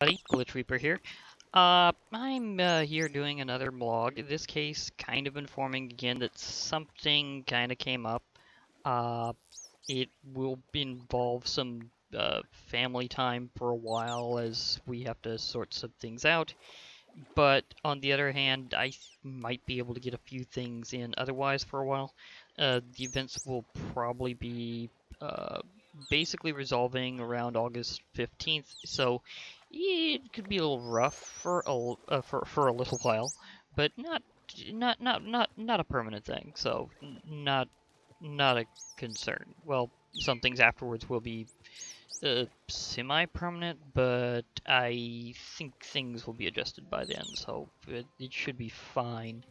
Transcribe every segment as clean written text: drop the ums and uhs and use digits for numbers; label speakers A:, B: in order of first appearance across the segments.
A: Glitch Reaper here. I'm here doing another vlog. In this case, kind of informing again that something kind of came up. Uh, it will involve some family time for a while as we have to sort some things out. But on the other hand, might be able to get a few things in otherwise for a while. The events will probably be uh, basically resolving around August 15th, so it could be a little rough for for a little while, but not a permanent thing. So not a concern. Well, some things afterwards will be semi-permanent, but I think things will be adjusted by then, so it should be fine.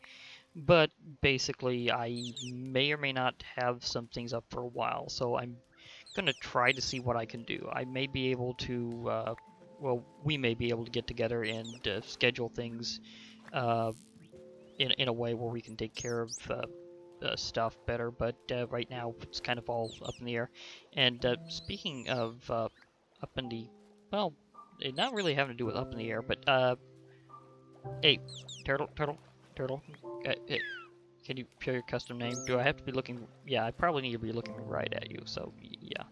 A: But basically, I may or may not have some things up for a while, so I'm gonna try to see what I can do. I may be able to, well, we may be able to get together and schedule things uh, in a way where we can take care of stuff better, but right now it's kind of all up in the air. And speaking of up in the, well, not really having to do with up in the air, but hey, turtle, can you share your custom name? Do I have to be looking? Yeah, I probably need to be looking right at you. So yeah,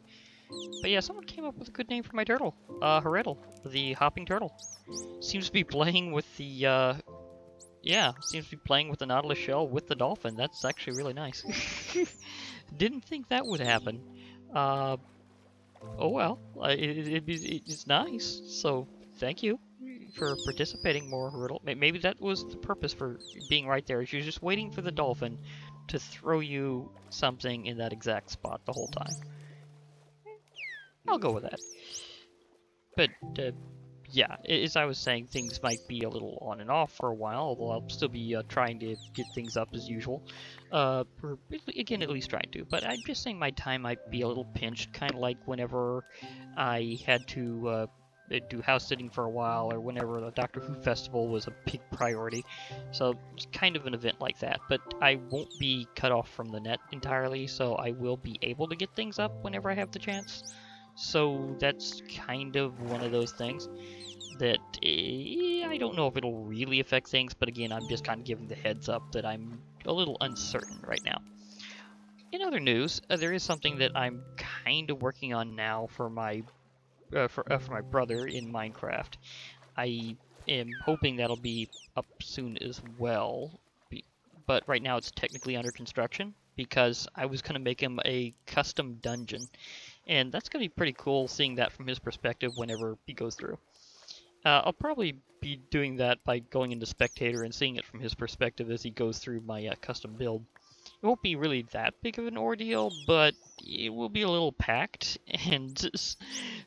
A: but yeah, someone came up with a good name for my turtle. Heredal, the hopping turtle. Seems to be playing with the yeah, seems to be playing with the Nautilus shell with the dolphin. That's actually really nice. Didn't think that would happen. Uh, oh well, it's nice. So thank you for participating more, Riddle. Maybe that was the purpose for being right there. She was just waiting for the dolphin to throw you something in that exact spot the whole time. I'll go with that. But yeah, as I was saying, things might be a little on and off for a while, although I'll still be trying to get things up as usual. Again, at least trying to. But I'm just saying my time might be a little pinched, kind of like whenever I had to do house sitting for a while, or whenever the Doctor Who festival was a big priority. So it's kind of an event like that. But I won't be cut off from the net entirely, so I will be able to get things up whenever I have the chance. So that's kind of one of those things that I don't know if it'll really affect things, but again, I'm just kind of giving the heads up that I'm a little uncertain right now. In other news, there is something that I'm kind of working on now for my brother in Minecraft. I am hoping that'll be up soon as well, but right now it's technically under construction because I was going to make him a custom dungeon, and that's going to be pretty cool seeing that from his perspective whenever he goes through. I'll probably be doing that by going into Spectator and seeing it from his perspective as he goes through my custom build. It won't be really that big of an ordeal, but it will be a little packed, and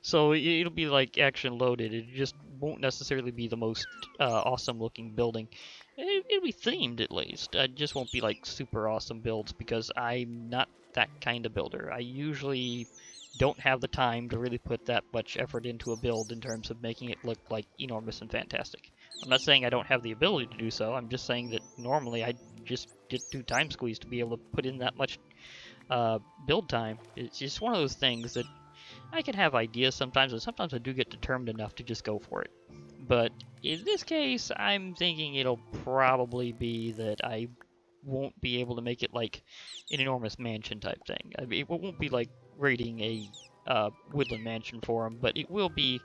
A: so it'll be like action loaded. It just won't necessarily be the most awesome looking building. It'll be themed at least. It just won't be like super awesome builds because I'm not that kind of builder. I usually don't have the time to really put that much effort into a build in terms of making it look like enormous and fantastic. I'm not saying I don't have the ability to do so. I'm just saying that normally I just get too time squeezed to be able to put in that much build time. It's just one of those things that I can have ideas sometimes, and sometimes I do get determined enough to just go for it. But in this case, I'm thinking it'll probably be that I won't be able to make it like an enormous mansion type thing. I mean, it won't be like raiding a woodland mansion for him, but it will be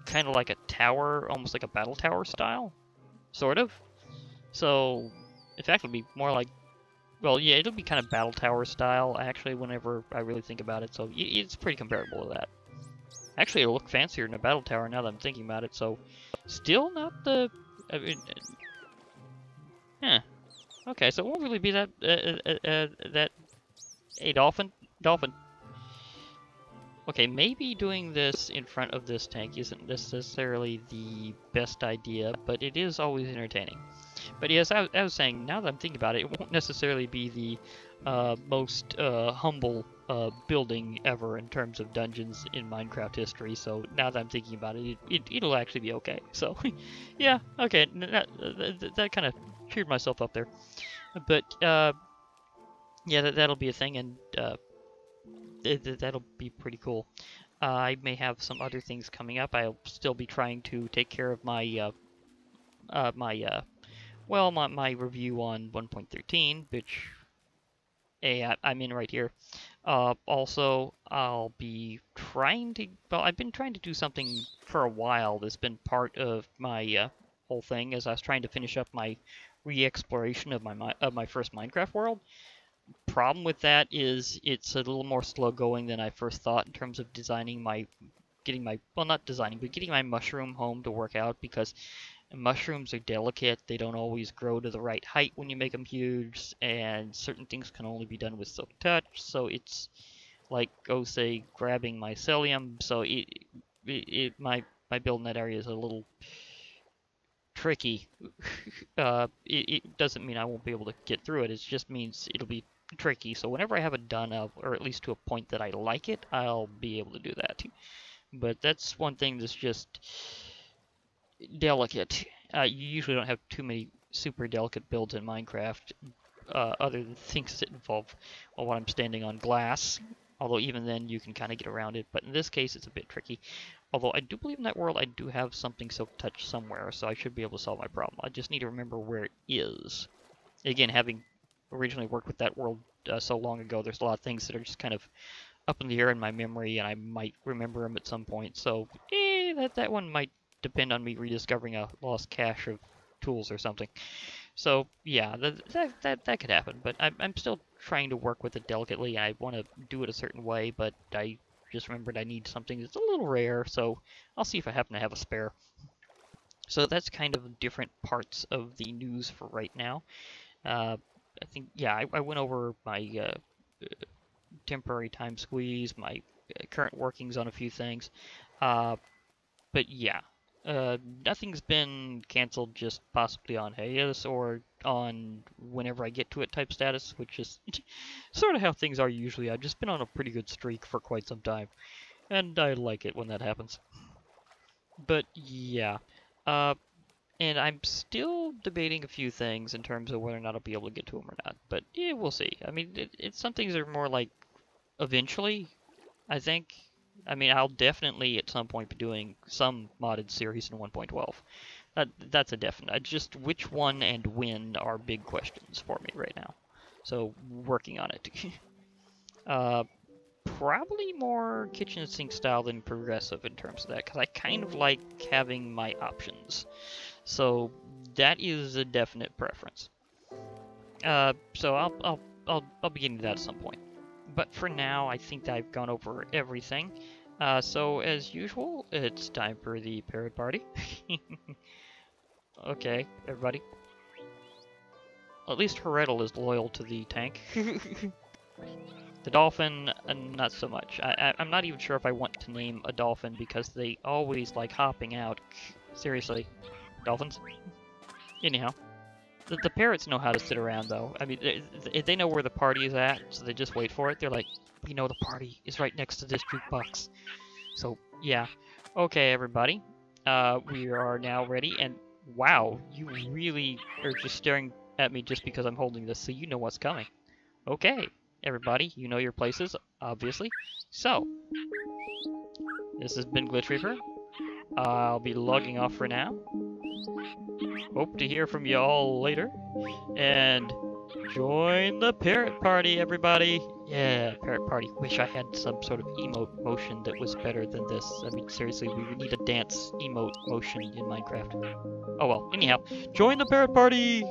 A: kind of like a tower, almost like a battle tower style, sort of. So, in fact, it'll be more like, well, yeah, it'll be kind of battle tower style, actually, whenever I really think about it, so it's pretty comparable to that. Actually, it'll look fancier than a battle tower now that I'm thinking about it, so still not the... I mean, okay, so it won't really be that, Hey, dolphin? Dolphin. Okay, maybe doing this in front of this tank isn't necessarily the best idea, but it is always entertaining. But yes, I was saying, now that I'm thinking about it, it won't necessarily be the most humble building ever in terms of dungeons in Minecraft history, so now that I'm thinking about it, it'll actually be okay. So, yeah, okay, that kind of cheered myself up there. But, yeah, that'll be a thing, and that'll be pretty cool. I may have some other things coming up. I'll still be trying to take care of my my review on 1.13, which I'm in right here. Also, I'll be trying to. Well, I've been trying to do something for a while that's been part of my whole thing, as I was trying to finish up my re-exploration of my first Minecraft world. Problem with that is it's a little more slow going than I first thought in terms of getting my, well, not designing, but getting my mushroom home to work out, because mushrooms are delicate. They don't always grow to the right height when you make them huge, and certain things can only be done with silk touch. So it's like, oh, say, grabbing mycelium. So my build in that area is a little tricky. It doesn't mean I won't be able to get through it. It just means it'll be tricky. So whenever I have it done, or at least to a point that I like it, I'll be able to do that. But that's one thing that's just delicate. You usually don't have too many super delicate builds in Minecraft, other than things that involve, well, when I'm standing on glass. Although even then you can kind of get around it. But in this case, it's a bit tricky. Although I do believe in that world I do have something silk touch somewhere, so I should be able to solve my problem. I just need to remember where it is. Again, having originally worked with that world so long ago, there's a lot of things that are just kind of up in the air in my memory, and I might remember them at some point. So, that one might depend on me rediscovering a lost cache of tools or something. So, yeah, that could happen. But I'm still trying to work with it delicately. I want to do it a certain way, but I just remembered I need something that's a little rare, so I'll see if I happen to have a spare. So that's kind of different parts of the news for right now. I think, yeah, I went over my temporary time squeeze, my current workings on a few things. But yeah, nothing's been canceled, just possibly on hiatus or on whenever I get to it type status, which is sort of how things are usually. I've just been on a pretty good streak for quite some time, and I like it when that happens. But yeah, and I'm still debating a few things in terms of whether or not I'll be able to get to them or not. But yeah, we'll see. I mean, it's some things are more like eventually, I think. I mean, I'll definitely at some point be doing some modded series in 1.12. That's a definite. Just which one and when are big questions for me right now. So, working on it. Probably more kitchen sink style than progressive in terms of that, because I kind of like having my options. So, that is a definite preference. So I'll be getting to that at some point. But for now, I think that I've gone over everything. So as usual, it's time for the parrot party. Okay, everybody. At least Herettle is loyal to the tank. The dolphin, not so much. I'm not even sure if I want to name a dolphin because they always like hopping out. Seriously, dolphins? Anyhow. The parrots know how to sit around, though. I mean, they know where the party is at, so they just wait for it. They're like, we know the party is right next to this jukebox. So, yeah. Okay, everybody. We are now ready, and wow, you really are just staring at me just because I'm holding this, so you know what's coming. Okay, everybody, you know your places, obviously. So, this has been Glitch Reaper. I'll be logging off for now. Hope to hear from you all later. And join the parrot party, everybody! Yeah, parrot party. Wish I had some sort of emote motion that was better than this. I mean, seriously, we would need a dance emote motion in Minecraft. Oh well, anyhow, join the parrot party!